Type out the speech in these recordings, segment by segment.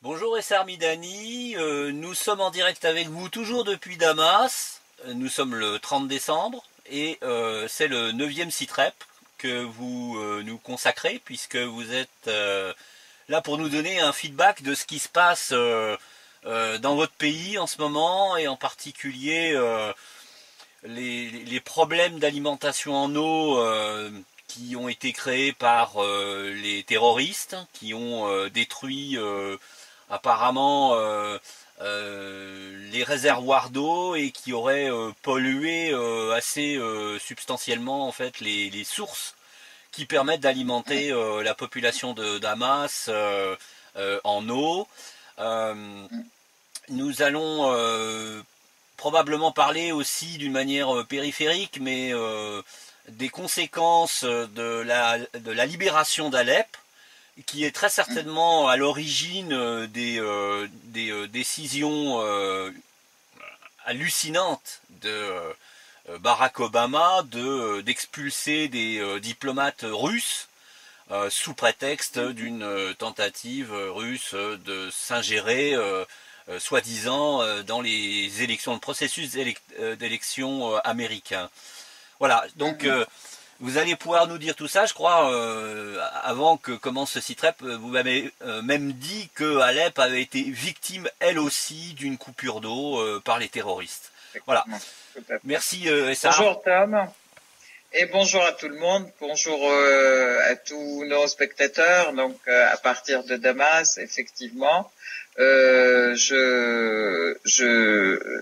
Bonjour Essar Midani, nous sommes en direct avec vous toujours depuis Damas. Nous sommes le 30 décembre et c'est le 9e Citrep que vous nous consacrez puisque vous êtes là pour nous donner un feedback de ce qui se passe dans votre pays en ce moment et en particulier les problèmes d'alimentation en eau qui ont été créés par les terroristes qui ont détruit apparemment les réservoirs d'eau et qui auraient pollué assez substantiellement en fait les sources qui permettent d'alimenter la population de Damas en eau. Euh, Nous allons probablement parler aussi d'une manière périphérique, mais des conséquences de la libération d'Alep, qui est très certainement à l'origine des décisions hallucinantes de Barack Obama d'expulser des diplomates russes sous prétexte d'une tentative russe de s'ingérer soi-disant dans les élections, le processus d'élection américain. Voilà, donc vous allez pouvoir nous dire tout ça, je crois, avant que commence ce Citrep, vous m'avez même dit que Alep avait été victime, elle aussi, d'une coupure d'eau par les terroristes. Voilà. Tout à fait. Merci Essar. Bonjour Tom et bonjour à tout le monde, bonjour à tous nos spectateurs. Donc à partir de Damas, effectivement, je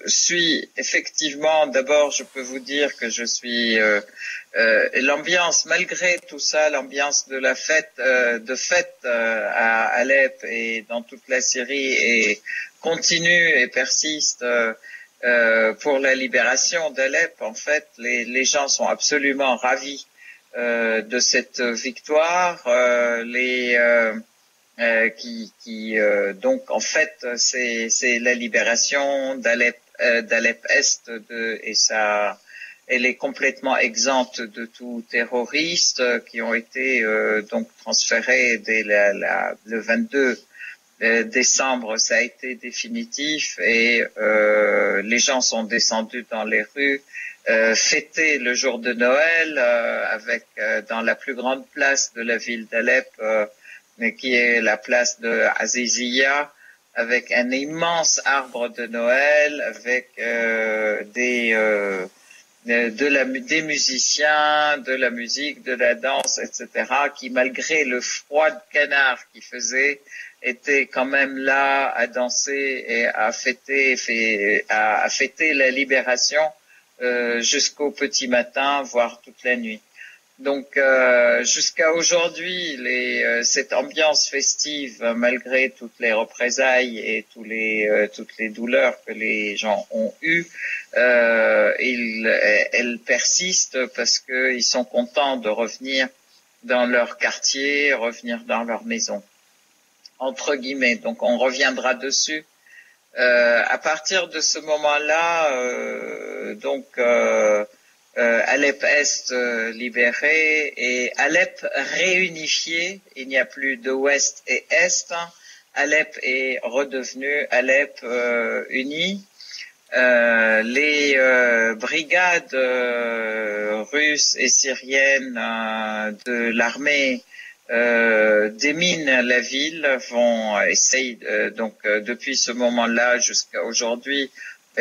suis effectivement, d'abord je peux vous dire que je suis l'ambiance, malgré tout ça, l'ambiance de la fête, à Alep et dans toute la Syrie et continue et persiste. Pour la libération d'Alep, en fait, les gens sont absolument ravis de cette victoire. Donc en fait, c'est la libération d'Alep Est et ça, elle est complètement exempte de tout terroriste qui ont été donc transférés dès le 22 décembre, ça a été définitif et les gens sont descendus dans les rues, fêter le jour de Noël avec dans la plus grande place de la ville d'Alep, mais qui est la place de Azizia, avec un immense arbre de Noël, avec des musiciens, de la musique, de la danse, etc., qui malgré le froid de canard qui faisait, étaient quand même là à danser et à fêter la libération jusqu'au petit matin, voire toute la nuit. Donc jusqu'à aujourd'hui, cette ambiance festive, malgré toutes les représailles et toutes les douleurs que les gens ont eues, elle persiste parce qu'ils sont contents de revenir dans leur quartier, revenir dans leur maison, entre guillemets. Donc on reviendra dessus. À partir de ce moment-là, Alep Est libéré et Alep réunifié. Il n'y a plus de Ouest et Est. Alep est redevenu Alep uni. Les brigades russes et syriennes de l'armée déminent la ville, vont essayer depuis ce moment-là jusqu'à aujourd'hui,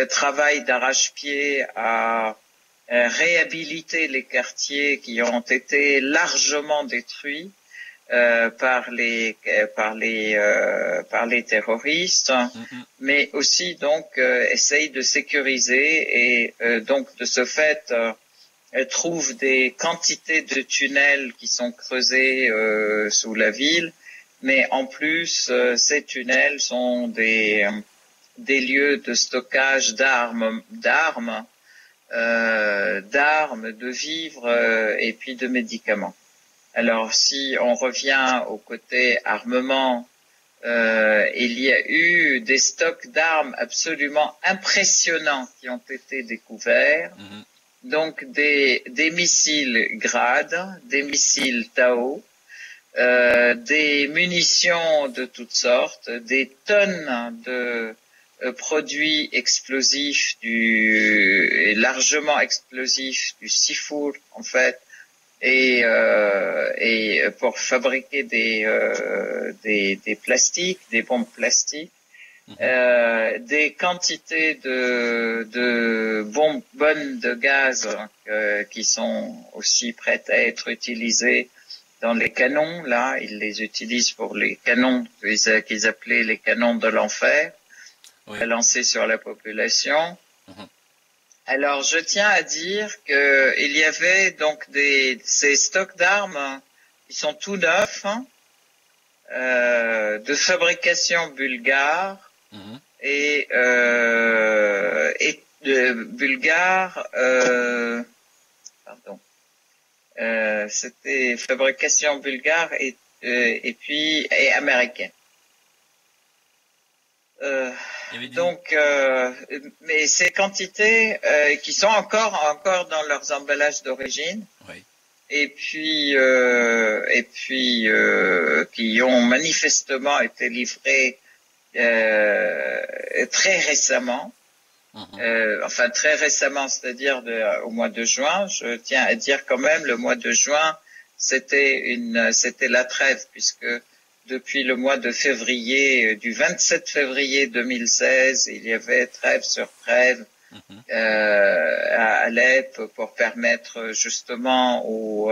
travaillent d'arrache-pied à réhabiliter les quartiers qui ont été largement détruits par les terroristes, mais aussi donc essaye de sécuriser et donc de ce fait trouve des quantités de tunnels qui sont creusés sous la ville, mais en plus ces tunnels sont des lieux de stockage d'armes, de vivres et puis de médicaments. Alors si on revient au côté armement, il y a eu des stocks d'armes absolument impressionnants qui ont été découverts. Donc des missiles Grad, des missiles Tao, des munitions de toutes sortes, des tonnes de produits explosifs, largement explosifs, du sifour en fait, et pour fabriquer des plastiques, des bombes plastiques, des quantités de bonbonnes de gaz qui sont aussi prêtes à être utilisées dans les canons. Là, ils les utilisent pour les canons qu'ils appelaient les canons de l'enfer, Oui. lancés sur la population. Mhm. Alors, je tiens à dire que il y avait donc ces stocks d'armes, ils sont tout neufs, de fabrication bulgare, et bulgare, pardon, c'était fabrication bulgare et puis américaine. Donc, mais ces quantités qui sont encore dans leurs emballages d'origine, oui. et puis qui ont manifestement été livrés très récemment. Enfin très récemment, c'est-à-dire au mois de juin. Je tiens à dire quand même, le mois de juin, c'était la trêve, puisque depuis le mois de février, du 27 février 2016, il y avait trêve sur trêve à Alep pour permettre justement aux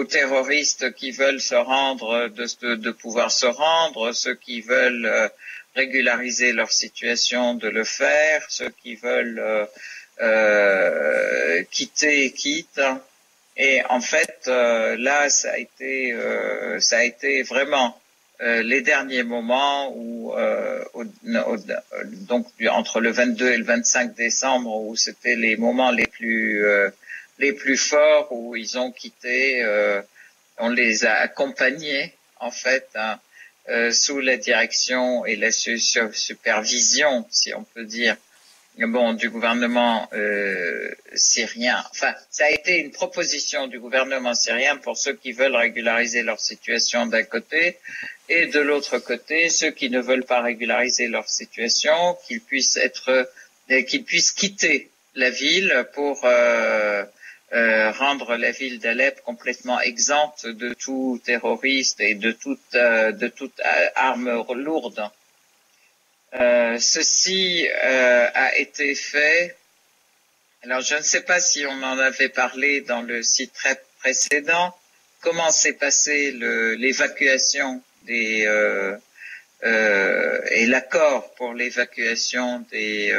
terroristes qui veulent se rendre de pouvoir se rendre, ceux qui veulent régulariser leur situation de le faire, ceux qui veulent quitter quittent. Et en fait, là, ça a été vraiment les derniers moments où, donc entre le 22 et le 25 décembre, où c'était les moments les plus forts, où ils ont quitté, on les a accompagnés en fait, sous la direction et la supervision, si on peut dire, du gouvernement syrien. Enfin, ça a été une proposition du gouvernement syrien pour ceux qui veulent régulariser leur situation d'un côté, et de l'autre côté, ceux qui ne veulent pas régulariser leur situation, qu'ils puissent quitter la ville pour rendre la ville d'Alep complètement exempte de tout terroriste et de toute arme lourde. Ceci a été fait. Alors, je ne sais pas si on en avait parlé dans le site précédent. Comment s'est passée l'évacuation et l'accord pour l'évacuation des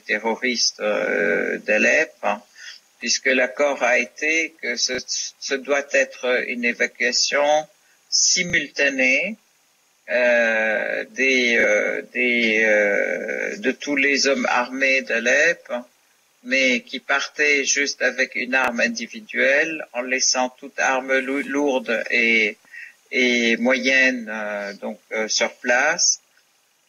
terroristes d'Alep, puisque l'accord a été que ce doit être une évacuation simultanée de tous les hommes armés d'Alep, mais qui partaient juste avec une arme individuelle, en laissant toute arme lourde et moyenne sur place,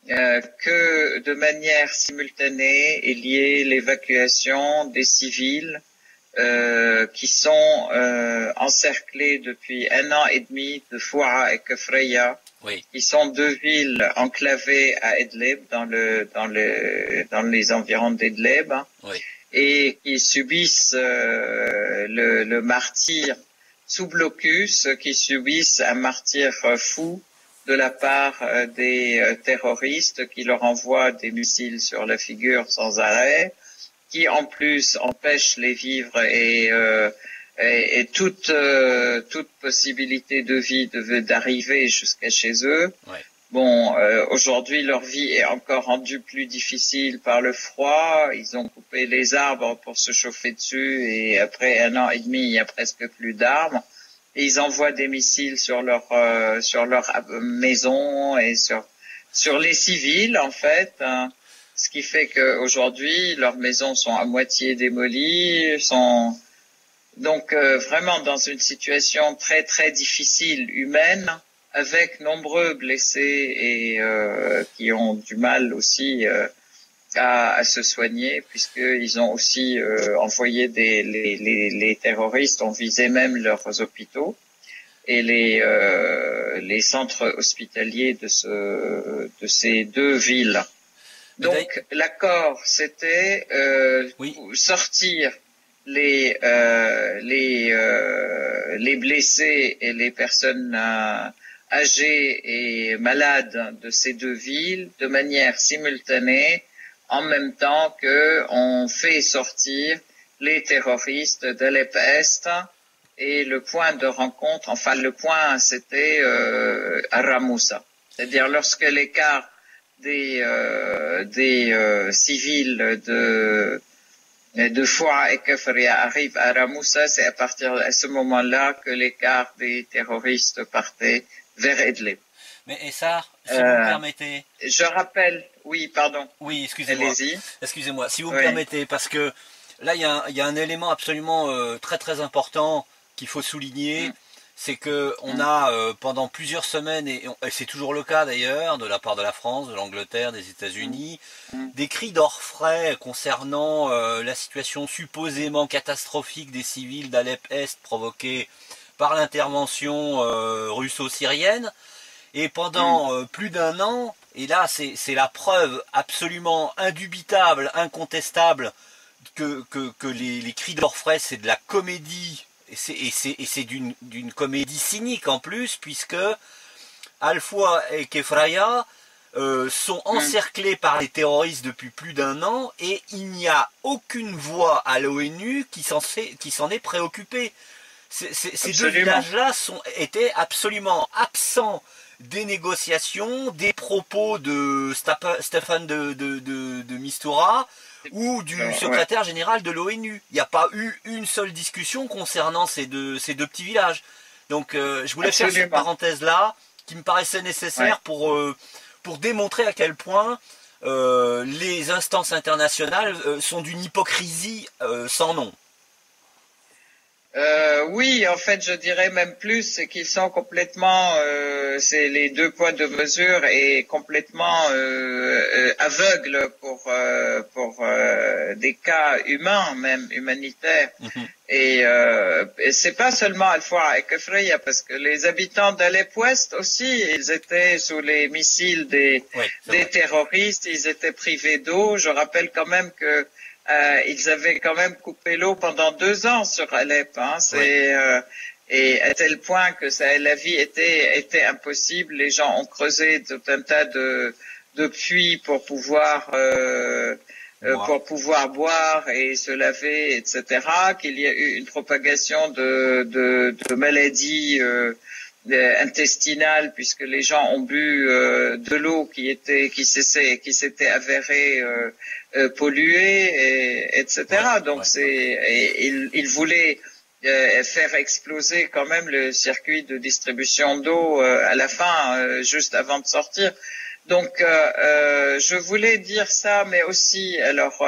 que de manière simultanée il y ait l'évacuation des civils qui sont encerclés depuis 1 an et demi de Foua et Kefreya, qui sont deux villes enclavées à Idlib, dans les environs d'Idlib, et qui subissent le martyre sous blocus, qui subissent un martyre fou de la part des terroristes qui leur envoient des missiles sur la figure sans arrêt, qui en plus empêchent les vivres et toute possibilité de vie d'arriver jusqu'à chez eux. Aujourd'hui, leur vie est encore rendue plus difficile par le froid. Ils ont coupé les arbres pour se chauffer dessus, et après 1 an et demi, il n'y a presque plus d'arbres. Et ils envoient des missiles sur leur maison et sur les civils, en fait. Ce qui fait qu'aujourd'hui, leurs maisons sont à moitié démolies, sont donc vraiment dans une situation très très difficile humaine, avec nombreux blessés et qui ont du mal aussi à se soigner, puisqu'ils ont aussi envoyé les terroristes ont visé même leurs hôpitaux. et les centres hospitaliers de ces deux villes. Donc l'accord, c'était sortir les blessés et les personnes âgées et malades de ces deux villes de manière simultanée, en même temps que on fait sortir les terroristes d'Alep-Est. Et le point de rencontre, enfin le point, c'était à Ramoussa. C'est-à-dire lorsque l'écart des civils de Foua et Kefria arrive à Ramoussa, c'est à partir de ce moment-là que l'écart des terroristes partait vers Idlib. Mais Essar, si vous me permettez... Je rappelle, oui, pardon. Oui, excusez-moi. Allez-y. Excusez-moi, si vous me permettez, parce que là, il y a un élément absolument très très important qu'il faut souligner, c'est que on a pendant plusieurs semaines, et c'est toujours le cas d'ailleurs, de la part de la France, de l'Angleterre, des États-Unis, des cris d'orfraie concernant la situation supposément catastrophique des civils d'Alep-Est provoquée par l'intervention russo-syrienne. Et pendant plus d'un an, et là c'est la preuve absolument indubitable, incontestable, que les cris d'orfraie c'est de la comédie, et c'est d'une comédie cynique en plus, puisque Al-Foua et Kefraya sont encerclés par les terroristes depuis plus d'un an, et il n'y a aucune voix à l'ONU qui s'en est préoccupée. Ces deux villages-là étaient absolument absents des négociations, des propos de Stéphane de Mistura ou du secrétaire général de l'ONU. Il n'y a pas eu une seule discussion concernant ces deux petits villages. Donc je voulais faire cette parenthèse-là qui me paraissait nécessaire pour démontrer à quel point les instances internationales sont d'une hypocrisie sans nom. Oui, en fait, je dirais même plus, c'est qu'ils sont complètement, c'est les deux poids de mesure et complètement aveugles pour des cas humains, même humanitaires. Et c'est pas seulement Al-Foua et Kefraya, parce que les habitants d'Alep Ouest aussi, ils étaient sous les missiles des terroristes, ils étaient privés d'eau. Je rappelle quand même que ils avaient quand même coupé l'eau pendant 2 ans sur Alep, hein. Et à tel point que la vie était impossible. Les gens ont creusé tout un tas de puits pour pouvoir boire et se laver, etc. Qu'il y a eu une propagation de maladies intestinales, puisque les gens ont bu de l'eau qui s'était avérée polluée, etc. Donc ils voulaient faire exploser quand même le circuit de distribution d'eau à la fin, juste avant de sortir. Donc je voulais dire ça, mais aussi alors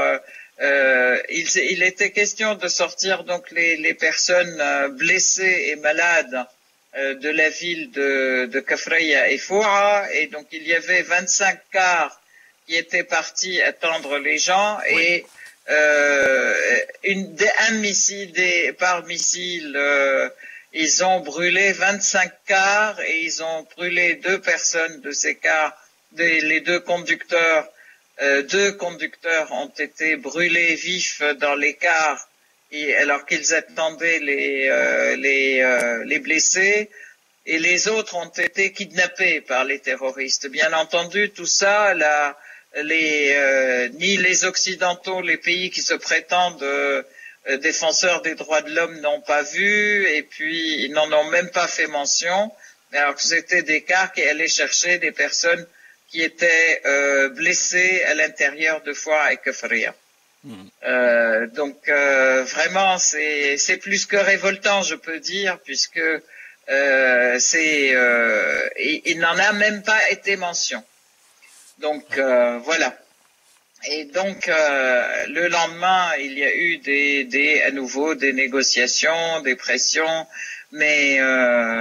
il était question de sortir donc les personnes blessées et malades de la ville de Kefraya et Foua, et donc il y avait 25 cars qui étaient partis attendre les gens, et un missile par missile, ils ont brûlé 25 cars, et ils ont brûlé 2 personnes de ces cars, les 2 conducteurs. 2 conducteurs ont été brûlés vifs dans les cars, alors qu'ils attendaient les blessés, et les autres ont été kidnappés par les terroristes. Bien entendu, tout ça, ni les Occidentaux, les pays qui se prétendent défenseurs des droits de l'homme n'ont pas vu, et puis ils n'en ont même pas fait mention, alors que c'était des cars qui allaient chercher des personnes qui étaient blessées à l'intérieur de Foua et Kefraya. Donc vraiment, c'est plus que révoltant, je peux dire, puisque il n'en a même pas été mention. Donc voilà. Et donc le lendemain, il y a eu à nouveau des négociations, des pressions, mais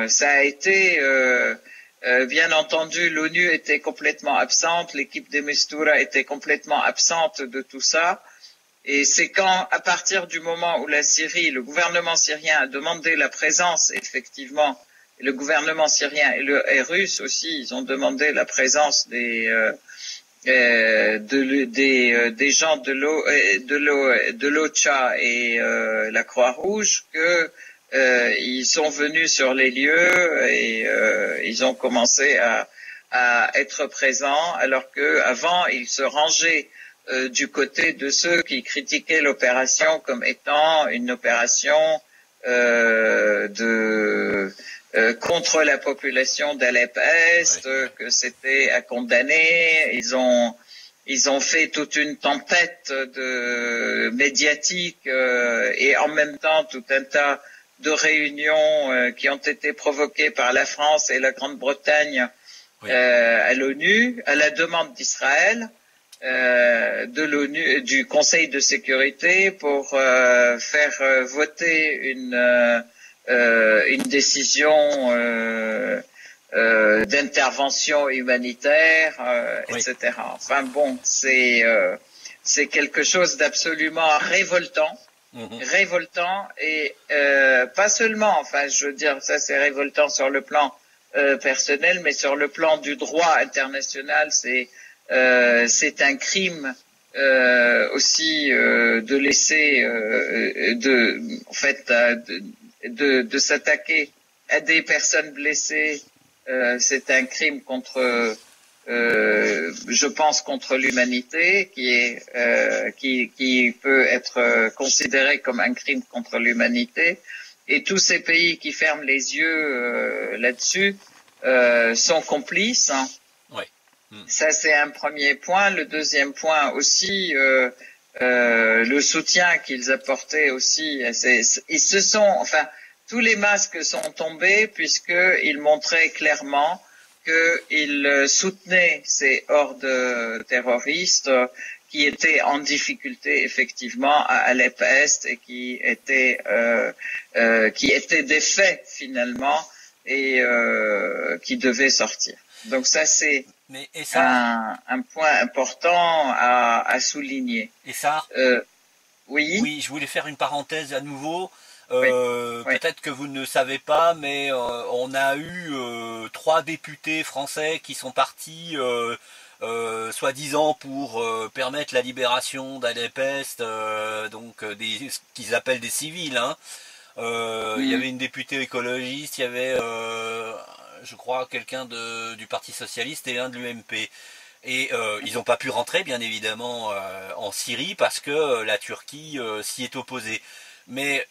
ça a été bien entendu, l'ONU était complètement absente, l'équipe de Mistura était complètement absente de tout ça. Et c'est à partir du moment où le gouvernement syrien a demandé la présence, effectivement, le gouvernement syrien et russe aussi, ils ont demandé la présence des gens de l'OCHA et la Croix-Rouge, que ils sont venus sur les lieux et ils ont commencé à être présents, alors que avant ils se rangeaient du côté de ceux qui critiquaient l'opération comme étant une opération contre la population d'Alep-Est, que c'était à condamner. Ils ont fait toute une tempête médiatique et en même temps tout un tas de réunions qui ont été provoquées par la France et la Grande-Bretagne à l'ONU, à la demande d'Israël, de l'ONU, du Conseil de sécurité, pour faire voter une décision d'intervention humanitaire, etc. Enfin bon, c'est quelque chose d'absolument révoltant. Révoltant et pas seulement, enfin je veux dire, ça c'est révoltant sur le plan personnel, mais sur le plan du droit international, c'est un crime aussi de laisser de s'attaquer à des personnes blessées. C'est un crime contre je pense contre l'humanité, qui peut être considéré comme un crime contre l'humanité, et tous ces pays qui ferment les yeux là-dessus sont complices. Ça c'est un premier point. Le deuxième point aussi, le soutien qu'ils apportaient aussi, tous les masques sont tombés puisqu'ils montraient clairement qu'ils soutenaient ces hordes terroristes qui étaient en difficulté effectivement à Alep-Est et qui étaient des faits finalement et qui devaient sortir. Donc ça c'est un point important à souligner. Et ça oui, je voulais faire une parenthèse à nouveau. Oui. Peut-être que vous ne le savez pas, mais on a eu 3 députés français qui sont partis, soi-disant pour permettre la libération d'Alep-Est, donc ce qu'ils appellent des civils. Il y avait une députée écologiste, il y avait, je crois, quelqu'un du Parti socialiste et un de l'UMP. Et ils n'ont pas pu rentrer, bien évidemment, en Syrie parce que la Turquie s'y est opposée. Mais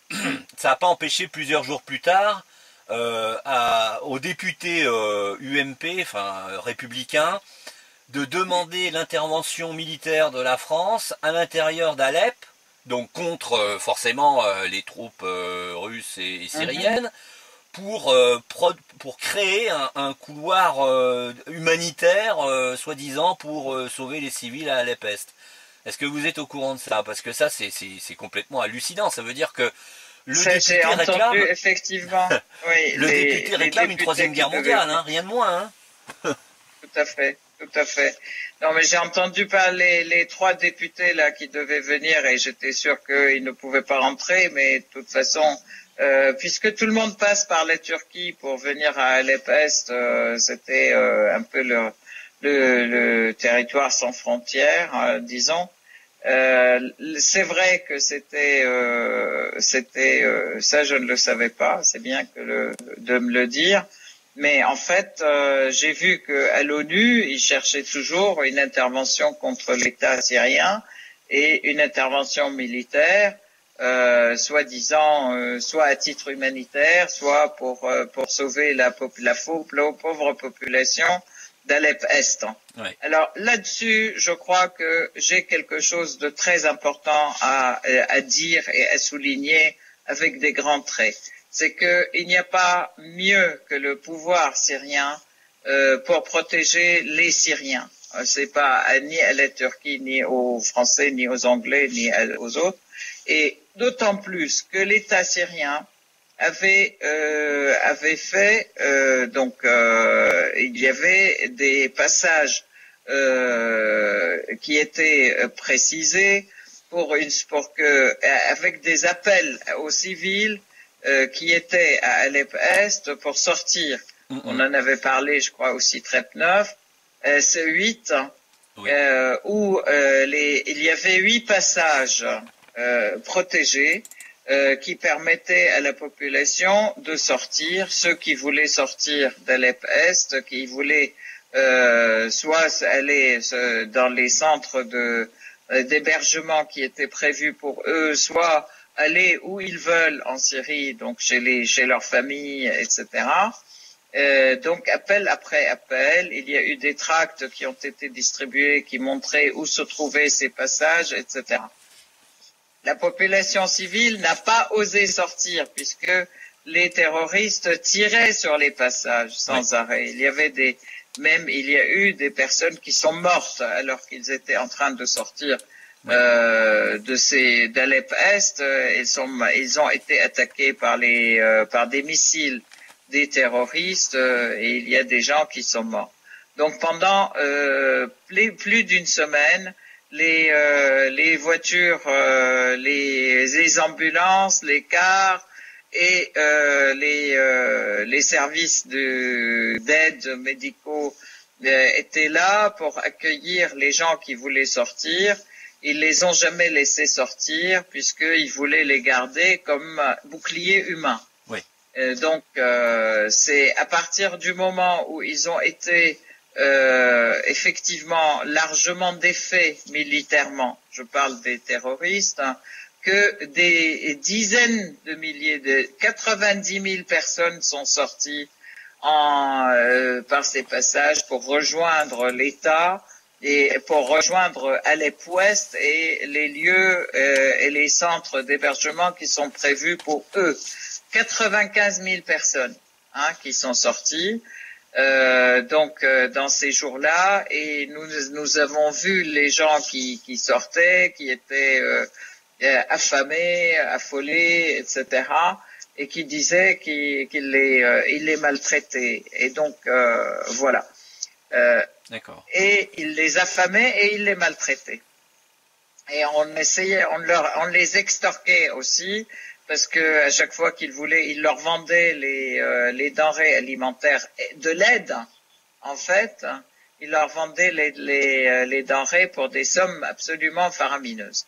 ça n'a pas empêché plusieurs jours plus tard aux députés UMP, enfin républicains, de demander l'intervention militaire de la France à l'intérieur d'Alep, donc contre forcément les troupes russes et syriennes, pour créer un couloir humanitaire, soi-disant pour sauver les civils à Alep-Est. Est-ce que vous êtes au courant de ça? Parce que ça, c'est complètement hallucinant. Ça veut dire que le député réclame... effectivement. Oui, le député réclame une troisième guerre mondiale, rien de moins. Tout à fait, tout à fait. Non, mais j'ai entendu parler les 3 députés là qui devaient venir et j'étais sûr qu'ils ne pouvaient pas rentrer, mais de toute façon, puisque tout le monde passe par la Turquie pour venir à Alep-Est, c'était un peu le territoire sans frontières, disons. C'est vrai que c'était ça, je ne le savais pas. C'est bien de me le dire. Mais en fait, j'ai vu qu'à l'ONU, ils cherchaient toujours une intervention contre l'État syrien et une intervention militaire, soi-disant, soit à titre humanitaire, soit pour sauver la pauvre population d'Alep-Est. Oui. Alors là-dessus, je crois que j'ai quelque chose de très important à dire et à souligner avec des grands traits. C'est qu'il n'y a pas mieux que le pouvoir syrien pour protéger les Syriens. C'est pas ni à la Turquie, ni aux Français, ni aux Anglais, ni aux autres. Et d'autant plus que l'État syrien avait fait il y avait des passages qui étaient précisés pour que avec des appels aux civils qui étaient à Alep-Est pour sortir. On en avait parlé, je crois, aussi Trepneuf, C8, oui. Où il y avait 8 passages protégés qui permettaient à la population de sortir, ceux qui voulaient sortir d'Alep-Est, qui voulaient soit aller dans les centres d'hébergement qui étaient prévus pour eux, soit aller où ils veulent en Syrie, donc chez leurs familles, etc. Donc appel après appel, il y a eu des tracts qui ont été distribués qui montraient où se trouvaient ces passages, etc. La population civile n'a pas osé sortir puisque les terroristes tiraient sur les passages sans arrêt. Il y a eu des personnes qui sont mortes alors qu'ils étaient en train de sortir d'Alep-Est. Ils ont été attaqués par des missiles des terroristes et il y a des gens qui sont morts. Donc pendant plus d'une semaine, les voitures, les ambulances, les cars et les services d'aide médicaux étaient là pour accueillir les gens qui voulaient sortir. Ils les ont jamais laissés sortir puisqu'ils voulaient les garder comme boucliers humains. Oui. Donc c'est à partir du moment où ils ont été effectivement largement défaits militairement, je parle des terroristes, que des dizaines de milliers, 90 000 personnes sont sorties par ces passages pour rejoindre l'État et pour rejoindre Alep-Ouest et les lieux et les centres d'hébergement qui sont prévus pour eux. 95 000 personnes qui sont sorties. Dans ces jours-là, et nous avons vu les gens qui sortaient, qui étaient affamés, affolés, etc., et qui disaient qu'il les maltraitait. Et donc voilà. D'accord. Et il les affamait et il les maltraitait. Et on les extorquait aussi. Parce que à chaque fois qu'ils voulaient, ils leur vendaient les denrées alimentaires de l'aide. En fait, ils leur vendaient les denrées pour des sommes absolument faramineuses.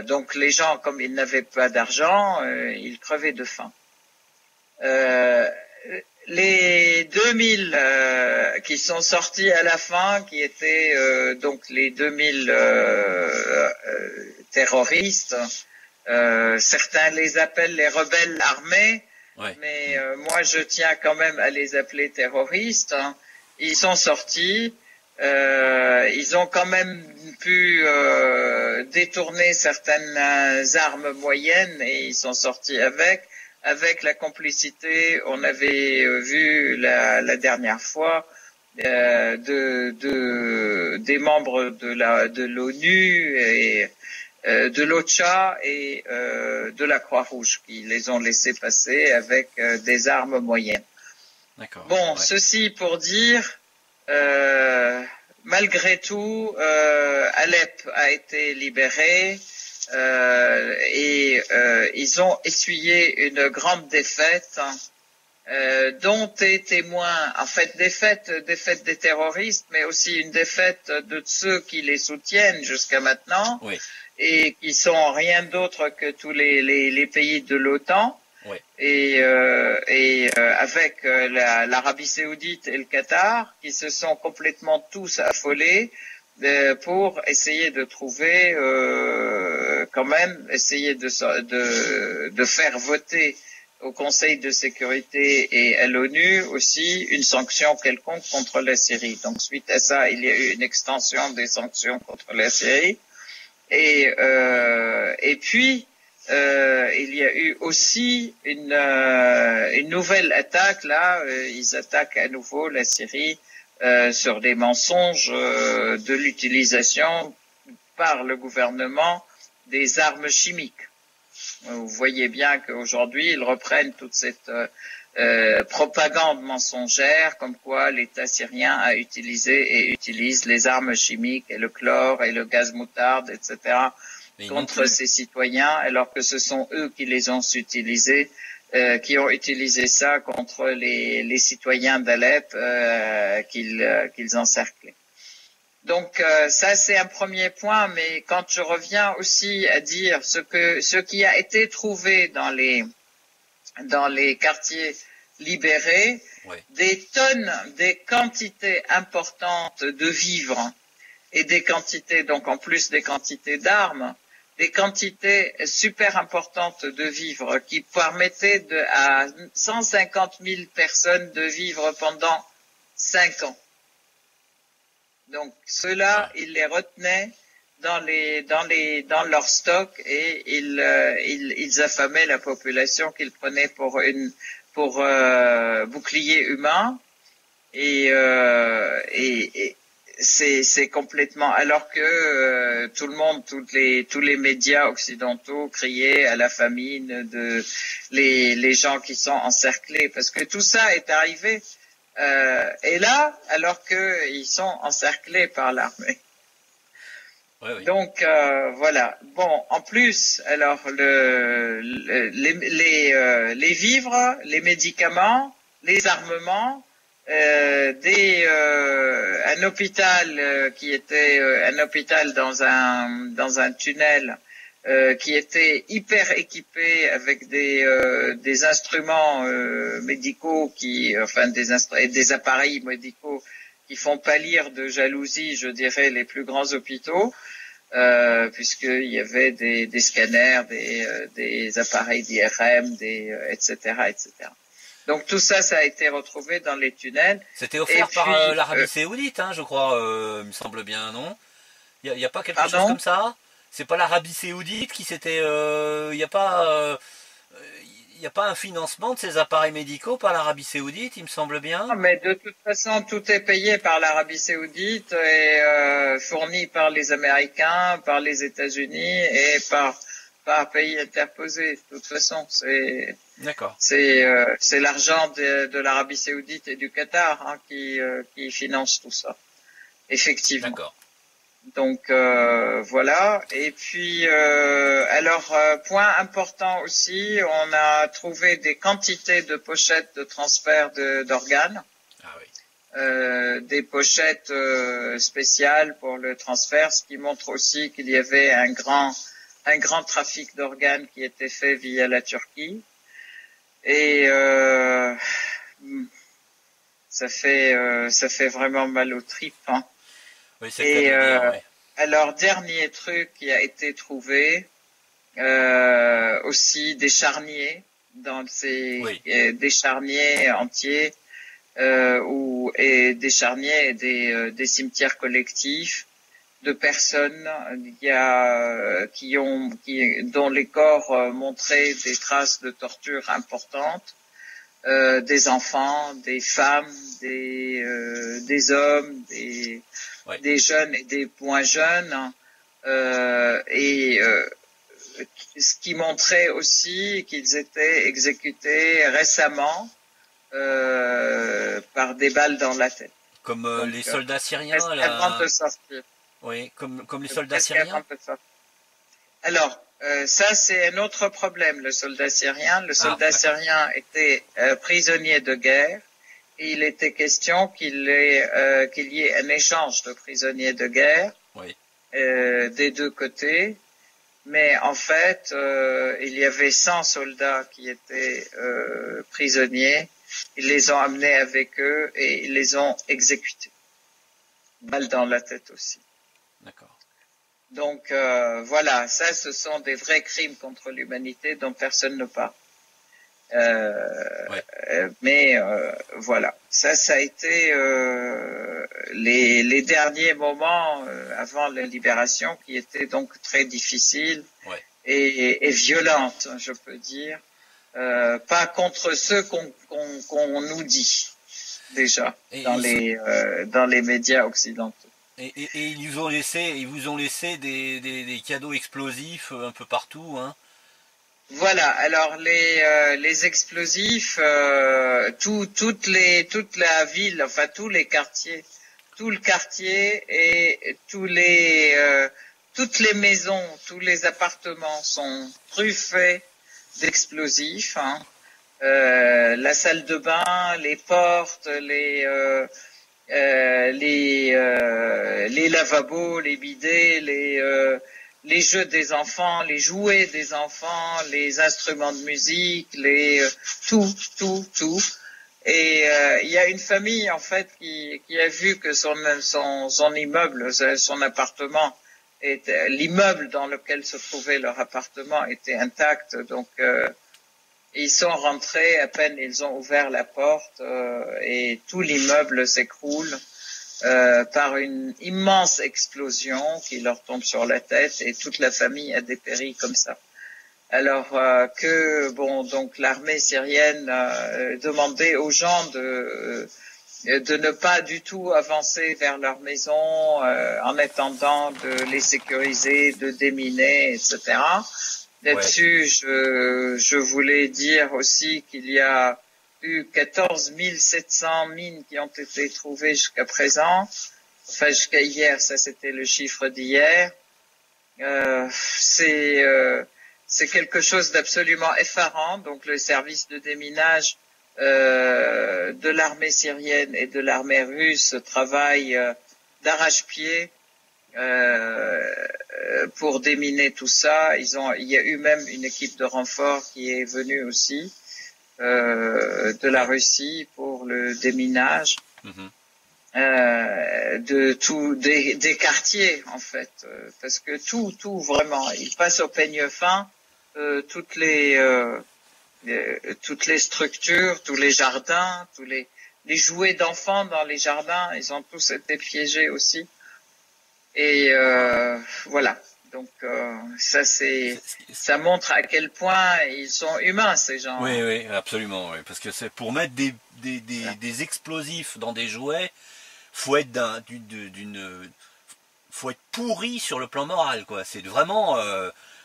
Donc les gens, comme ils n'avaient pas d'argent, ils crevaient de faim. Les 2000 qui sont sortis à la fin, qui étaient donc les 2000 terroristes. Certains les appellent les rebelles armés, mais moi je tiens quand même à les appeler terroristes. Ils sont sortis, ils ont quand même pu détourner certaines armes moyennes et ils sont sortis avec la complicité, on avait vu la dernière fois, des membres de l'ONU et de l'OCHA et de la Croix-Rouge qui les ont laissés passer avec des armes moyennes. D'accord. Bon, ceci pour dire, malgré tout, Alep a été libéré et ils ont essuyé une grande défaite dont est témoin, en fait, défaite des terroristes, mais aussi une défaite de ceux qui les soutiennent jusqu'à maintenant. Oui. Et qui sont rien d'autre que tous les pays de l'OTAN, oui. et avec l'Arabie Saoudite et le Qatar, qui se sont complètement tous affolés pour essayer de trouver, quand même, essayer de faire voter au Conseil de sécurité et à l'ONU aussi une sanction quelconque contre la Syrie. Donc suite à ça, il y a eu une extension des sanctions contre la Syrie. Et puis il y a eu aussi une nouvelle attaque là. Ils attaquent à nouveau la Syrie sur des mensonges de l'utilisation par le gouvernement des armes chimiques. Vous voyez bien qu'aujourd'hui ils reprennent toute cette propagande mensongère comme quoi l'État syrien a utilisé et utilise les armes chimiques et le chlore et le gaz moutarde, etc. contre ces citoyens, alors que ce sont eux qui les ont utilisés, qui ont utilisé ça contre les citoyens d'Alep qu'ils encerclaient. Donc ça c'est un premier point, mais quand je reviens aussi à dire ce qui a été trouvé dans les quartiers libérés, des tonnes, des quantités importantes de vivres et des quantités, donc en plus des quantités d'armes, des quantités super importantes de vivres qui permettaient à 150 000 personnes de vivre pendant 5 ans. Donc ceux-là, ils les retenaient dans leur stock et ils affamaient la population qu'ils prenaient pour bouclier humain et c'est complètement, alors que tout le monde, tous les médias occidentaux criaient à la famine de les gens qui sont encerclés, parce que tout ça est arrivé. Et là, alors qu'ils sont encerclés par l'armée. Oui. Donc voilà. Bon, en plus, alors les vivres, les médicaments, les armements, un hôpital qui était un hôpital dans un tunnel. Qui était hyper équipé avec des instruments médicaux des appareils médicaux qui font pâlir de jalousie, je dirais, les plus grands hôpitaux, puisqu'il y avait des scanners, des appareils d'IRM, etc., etc. Donc tout ça, ça a été retrouvé dans les tunnels. C'était offert par l'Arabie Saoudite, hein, je crois, il me semble bien, non? Il y a pas quelque chose comme ça? C'est pas l'Arabie Saoudite qui s'était, il n'y a pas un financement de ces appareils médicaux par l'Arabie Saoudite, il me semble bien. Non, mais de toute façon, tout est payé par l'Arabie Saoudite et fourni par les Américains, par les États-Unis et par pays interposés. De toute façon, c'est l'argent de l'Arabie Saoudite et du Qatar qui finance tout ça. Effectivement. D'accord. Donc voilà. Et puis point important aussi, on a trouvé des quantités de pochettes de transfert d'organes. Ah oui. Des pochettes spéciales pour le transfert, ce qui montre aussi qu'il y avait un grand trafic d'organes qui était fait via la Turquie. Et ça fait vraiment mal aux tripes, hein. Oui, c'est alors, dernier truc qui a été trouvé, aussi des charniers des charniers entiers, et des charniers et des cimetières collectifs de personnes dont les corps montraient des traces de torture importantes, des enfants, des femmes, des hommes, des jeunes et des moins jeunes, ce qui montrait aussi qu'ils étaient exécutés récemment par des balles dans la tête. Comme les soldats syriens avant de sortir. Oui, comme les soldats syriens. Alors, ça c'est un autre problème, le soldat syrien. Le soldat syrien était prisonnier de guerre. Et il était question qu'il y ait un échange de prisonniers de guerre des deux côtés. Mais en fait, il y avait 100 soldats qui étaient prisonniers. Ils les ont amenés avec eux et ils les ont exécutés. Balle dans la tête aussi. D'accord. Donc voilà, ça ce sont des vrais crimes contre l'humanité dont personne ne parle. Mais voilà, ça a été les derniers moments avant la libération qui étaient donc très difficiles et violentes, je peux dire, pas contre ceux qu'on nous dit déjà dans les médias occidentaux. Et ils vous ont laissé des cadeaux explosifs un peu partout, hein. Voilà. Alors les explosifs, toute la ville, enfin tous les quartiers, tout le quartier et tous toutes les maisons, tous les appartements sont truffés d'explosifs. Hein. La salle de bain, les portes, les lavabos, les bidets, les jeux des enfants, les jouets des enfants, les instruments de musique, tout. Et il y a une famille en fait qui a vu que son immeuble, son appartement, l'immeuble dans lequel se trouvait leur appartement était intact. Donc ils sont rentrés, à peine ils ont ouvert la porte et tout l'immeuble s'écroule par une immense explosion qui leur tombe sur la tête et toute la famille a dépéri comme ça. Alors donc l'armée syrienne demandait aux gens de ne pas du tout avancer vers leur maison en attendant de les sécuriser, de déminer, etc. Là-dessus, je voulais dire aussi qu'il y a eu 14 700 mines qui ont été trouvées jusqu'à présent. Enfin, jusqu'à hier, ça c'était le chiffre d'hier. C'est quelque chose d'absolument effarant. Donc le service de déminage de l'armée syrienne et de l'armée russe travaille d'arrache-pied pour déminer tout ça. Il y a eu même une équipe de renfort qui est venue aussi de la Russie pour le déminage des quartiers en fait, parce que tout vraiment, il passe au peigne fin toutes les structures, tous les jardins, les jouets d'enfants dans les jardins, ils ont tous été piégés aussi. Et voilà. Donc ça montre à quel point ils sont humains ces gens. Oui, absolument. Oui. Parce que c'est pour mettre des explosifs dans des jouets, faut être faut être pourri sur le plan moral, quoi. C'est vraiment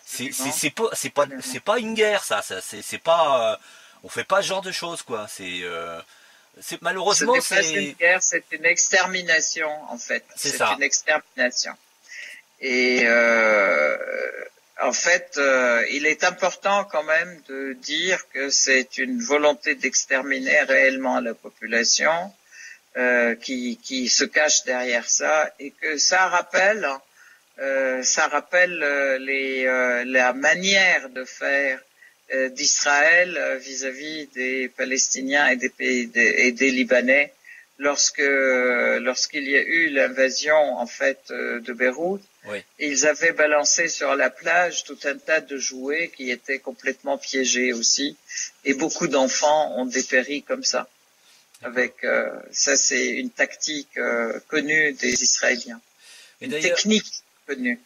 c'est pas une guerre, ça. C'est pas on fait pas ce genre de choses, quoi. C'est malheureusement c'est une guerre, c'est une extermination en fait. C'est ça. Une extermination. Et en fait, il est important quand même de dire que c'est une volonté d'exterminer réellement la population qui se cache derrière ça, et que ça rappelle la manière de faire d'Israël vis-à-vis des Palestiniens et des Libanais lorsqu'il y a eu l'invasion en fait de Beyrouth. Oui. Ils avaient balancé sur la plage tout un tas de jouets qui étaient complètement piégés aussi, et beaucoup d'enfants ont dépéri comme ça. Ça, c'est une tactique connue des Israéliens, une technique connue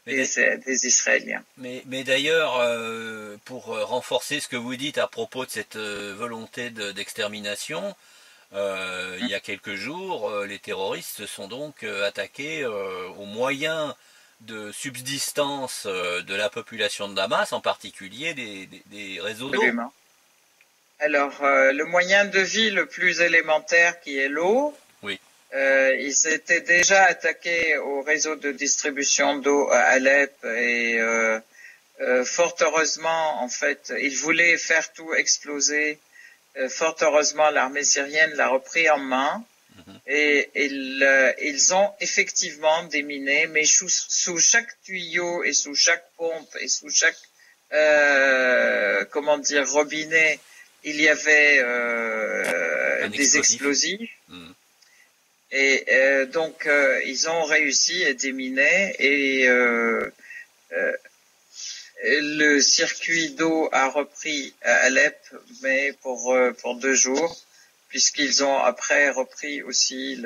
des Israéliens. Mais d'ailleurs, pour renforcer ce que vous dites à propos de cette volonté d'extermination, il y a quelques jours, les terroristes se sont donc attaqués aux moyens de subsistance de la population de Damas, en particulier des réseaux d'eau. Alors, le moyen de vie le plus élémentaire qui est l'eau, oui. Ils s'étaient déjà attaqués au réseau de distribution d'eau à Alep et fort heureusement, en fait, ils voulaient faire tout exploser. Fort heureusement, l'armée syrienne l'a repris en main et ils ont effectivement déminé, mais sous chaque tuyau et sous chaque pompe et sous chaque robinet, il y avait des explosifs. Et donc ils ont réussi à déminer et le circuit d'eau a repris à Alep, mais pour 2 jours, puisqu'ils ont après repris aussi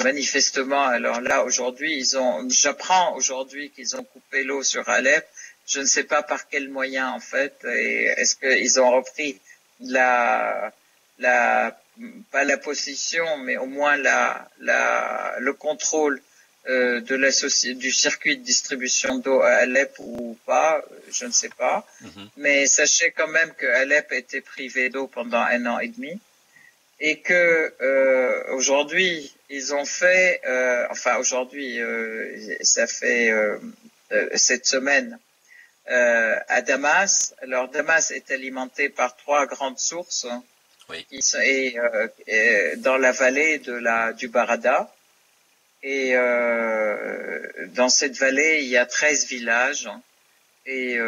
manifestement. Alors là aujourd'hui, j'apprends aujourd'hui qu'ils ont coupé l'eau sur Alep. Je ne sais pas par quel moyen en fait. Et est-ce qu'ils ont repris pas la possession, mais au moins le contrôle du circuit de distribution d'eau à Alep ou pas, je ne sais pas. Mais sachez quand même que Alep a été privé d'eau pendant 1 an et demi, et que aujourd'hui, ils ont fait, enfin aujourd'hui, ça fait cette semaine à Damas. Alors Damas est alimenté par trois grandes sources Oui. et dans la vallée du Barada. Et dans cette vallée, il y a 13 villages et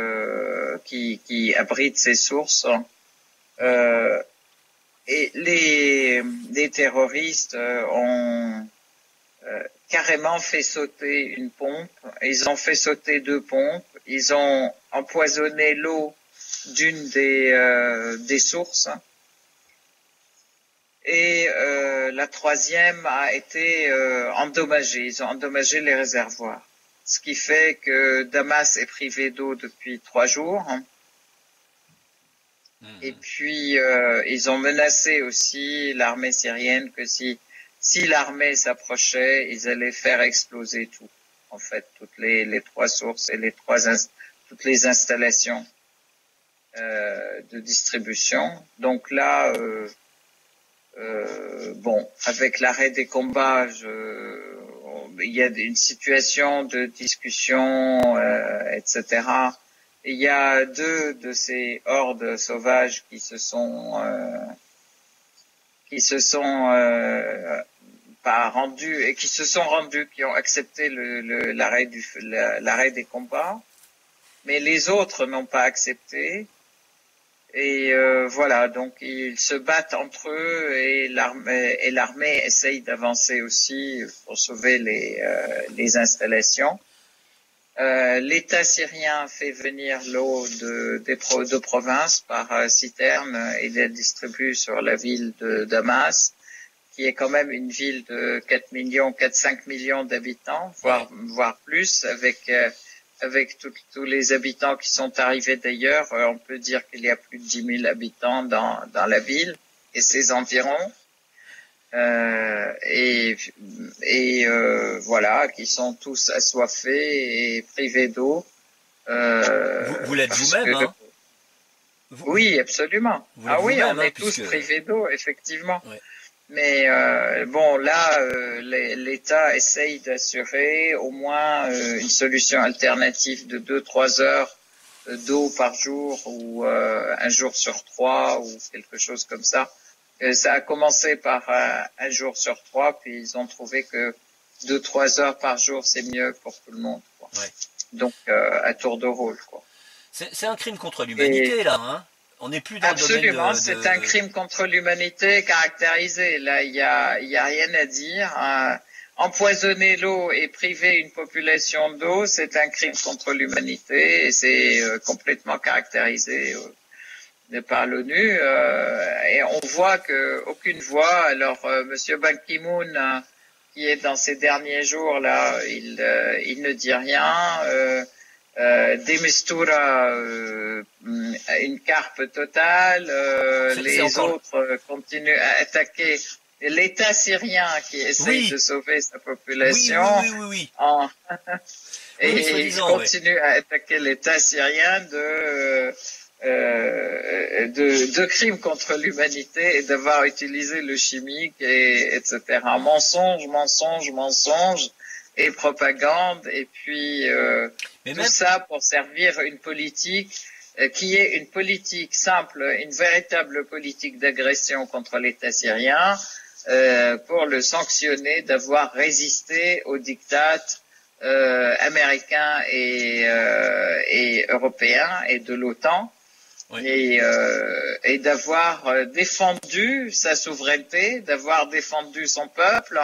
qui abritent ces sources. Et les terroristes ont carrément fait sauter une pompe. Ils ont fait sauter deux pompes. Ils ont empoisonné l'eau d'une des sources. Et la troisième a été endommagée. Ils ont endommagé les réservoirs. Ce qui fait que Damas est privé d'eau depuis 3 jours. Et puis, ils ont menacé aussi l'armée syrienne que si l'armée s'approchait, ils allaient faire exploser tout. En fait, toutes les trois sources et toutes les installations de distribution. Donc là, bon, avec l'arrêt des combats, il y a une situation de discussion, etc. Il y a deux de ces hordes sauvages qui se sont pas rendus et qui se sont rendus, qui ont accepté l'arrêt des combats, mais les autres n'ont pas accepté. Et voilà, donc ils se battent entre eux et l'armée essaye d'avancer aussi pour sauver les installations. L'État syrien fait venir l'eau de province par citerne et la distribue sur la ville de Damas, qui est quand même une ville de 4-5 millions d'habitants, voire plus, avec tous les habitants qui sont arrivés d'ailleurs. On peut dire qu'il y a plus de 10 000 habitants dans la ville et ses environs. Voilà, qui sont tous assoiffés et privés d'eau. Vous l'êtes vous-même, hein? Oui, absolument. Ah oui, on est tous privés d'eau, effectivement. Ouais. Mais bon, là, l'État essaye d'assurer au moins une solution alternative de 2-3 heures d'eau par jour ou un jour sur 3 ou quelque chose comme ça. Ça a commencé par un jour sur 3, puis ils ont trouvé que 2-3 heures par jour, c'est mieux pour tout le monde, quoi. Ouais. Donc, à tour de rôle, quoi. C'est un crime contre l'humanité, là, hein? On n'est plus dans absolument, le domaine c'est un crime contre l'humanité caractérisé. Là, il y a rien à dire. Empoisonner l'eau et priver une population d'eau, c'est un crime contre l'humanité et c'est complètement caractérisé par l'ONU. Et on voit que aucune voix. Alors, Monsieur Ban Ki-moon, qui est dans ces derniers jours là, il ne dit rien. De Mistura, une carpe totale. Les autres continuent à attaquer l'État syrien qui essaye de sauver sa population. Oui. Et il continue à attaquer l'État syrien de crimes contre l'humanité et d'avoir utilisé le chimique etc. Mensonge et propagande, et puis ça pour servir une politique qui est une politique simple, une véritable politique d'agression contre l'État syrien, pour le sanctionner d'avoir résisté aux diktats américains et européens et de l'OTAN, et d'avoir défendu sa souveraineté, d'avoir défendu son peuple.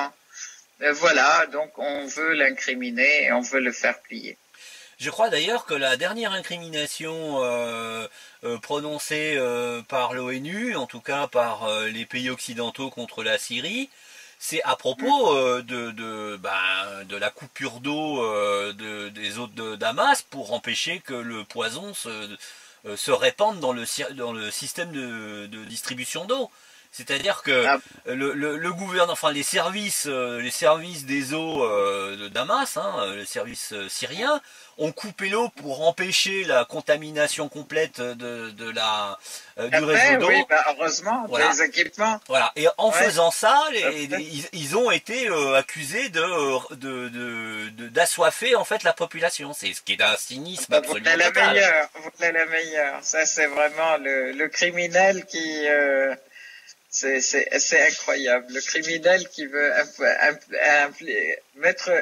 Voilà, donc on veut l'incriminer et on veut le faire plier. Je crois d'ailleurs que la dernière incrimination prononcée par l'ONU, en tout cas par les pays occidentaux contre la Syrie, c'est à propos de la coupure d'eau des eaux de Damas pour empêcher que le poison se répande dans le système de distribution d'eau. C'est-à-dire que Ah, le gouvernement, enfin les services des eaux de Damas, hein, les services syriens, ont coupé l'eau pour empêcher la contamination complète du réseau après, oui, d'eau. bah, heureusement, Voilà. des équipements. Voilà. Et en Ouais, faisant ça, tout à fait. ils ont été accusés d'assoiffer en fait la population. C'est ce qui est un cynisme Bah, absolument total. voilà la meilleure. Ça, c'est vraiment le criminel qui, c'est incroyable. Le criminel qui veut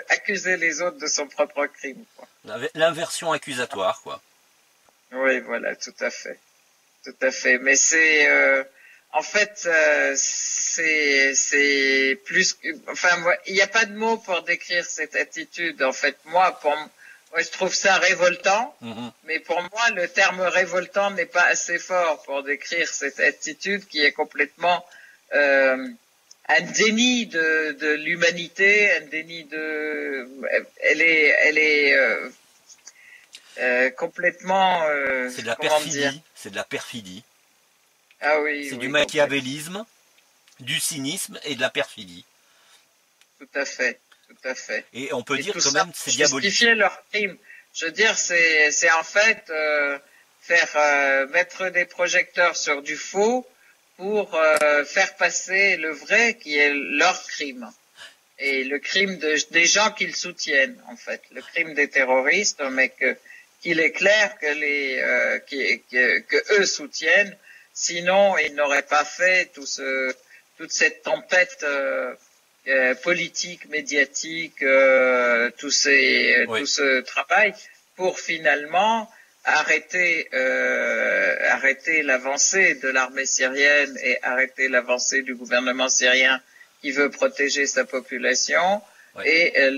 accuser les autres de son propre crime, quoi. L'inversion accusatoire, quoi. Oui, voilà, tout à fait. Tout à fait. Mais c'est, en fait, c'est plus, enfin, moi, il n'y a pas de mots pour décrire cette attitude. En fait, moi, je trouve ça révoltant. Mhm. Mais pour moi, le terme révoltant n'est pas assez fort pour décrire cette attitude qui est complètement un déni de l'humanité, un déni de, elle est complètement, C'est de la comment dire? perfidie. C'est de la perfidie. Ah oui, C'est du oui, complètement. machiavélisme, du cynisme et de la perfidie. Tout à fait, tout à fait. Et on peut Et dire tout quand ça même c'est pour diabolique. justifier leur crime. Je veux dire, c'est en fait faire mettre des projecteurs sur du faux pour faire passer le vrai qui est leur crime et le crime des gens qu'ils soutiennent en fait, le crime des terroristes, mais qu'il est clair que que eux soutiennent, sinon ils n'auraient pas fait toute cette tempête politique, médiatique, tout Oui. ce travail pour finalement arrêter l'avancée de l'armée syrienne et arrêter l'avancée du gouvernement syrien qui veut protéger sa population Oui. et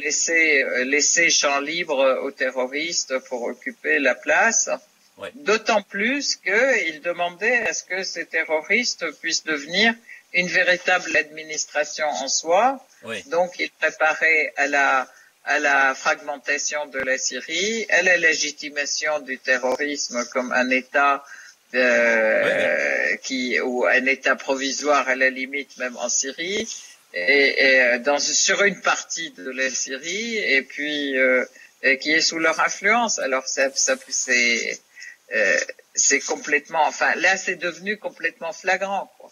laisser champ libre aux terroristes pour occuper la place. Oui. D'autant plus qu'ils demandaient à ce que ces terroristes puissent devenir une véritable administration en soi. Oui. Donc, ils préparaient à la fragmentation de la Syrie, à la légitimation du terrorisme comme un État ou un État provisoire à la limite même en Syrie, et sur une partie de la Syrie, et puis et qui est sous leur influence. Alors c'est complètement, enfin là c'est devenu complètement flagrant, quoi.